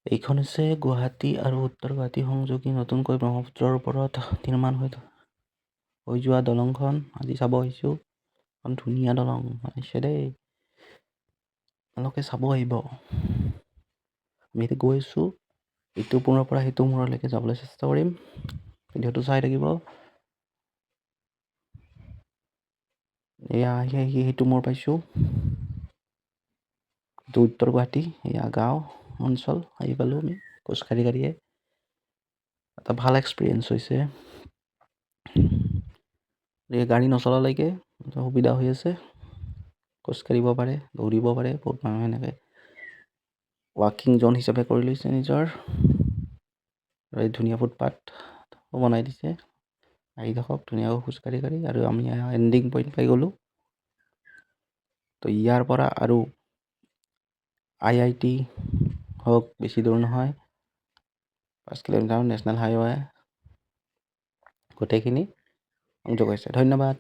এইখন হৈছে গুৱাহাটী আৰু উত্তৰ গুৱাহাটী সংযোগী নতুনকৈ ব্ৰহ্মপুত্ৰৰ ওপৰত নিৰ্মাণ হৈ যোৱা দলংখন আজি চাব আহিছোঁ। এখন ধুনীয়া দলং বনাইছে দেই, আপোনালোকে চাব আহিব। আমি এতিয়া গৈ আছোঁ, ইটো মূৰৰ পৰা সিটো মূৰলৈকে যাবলৈ চেষ্টা কৰিম। ভিডিঅ'টো চাই থাকিব। এয়া সেইটো মূৰ পাইছোঁ, এইটো উত্তৰ গুৱাহাটী। এয়া গাঁও অঞ্চল আহি পালোঁ আমি খোজকাঢ়ি এটা ভাল এক্সপিৰিয়েঞ্চ হৈছে। গাড়ী নচলালৈকে সুবিধা হৈ আছে, খোজকাঢ়িব পাৰে, দৌৰিব পাৰে। বহুত মানুহে এনেকৈ ৱাকিং জ'ন হিচাপে কৰি লৈছে নিজৰ। এই ধুনীয়া ফুটপাথ বনাই দিছে, আহি থাকক ধুনীয়াকৈ খোজকাঢ়ি আৰু আমি এণ্ডিং পইণ্ট পাই গ'লোঁ। তো ইয়াৰ পৰা আৰু IIT হওক, বেছি দূৰ নহয়, 5 কিলোমিটাৰ নেশ্যনেল হাইৱে, গোটেইখিনি সংযোগ হৈছে। ধন্যবাদ।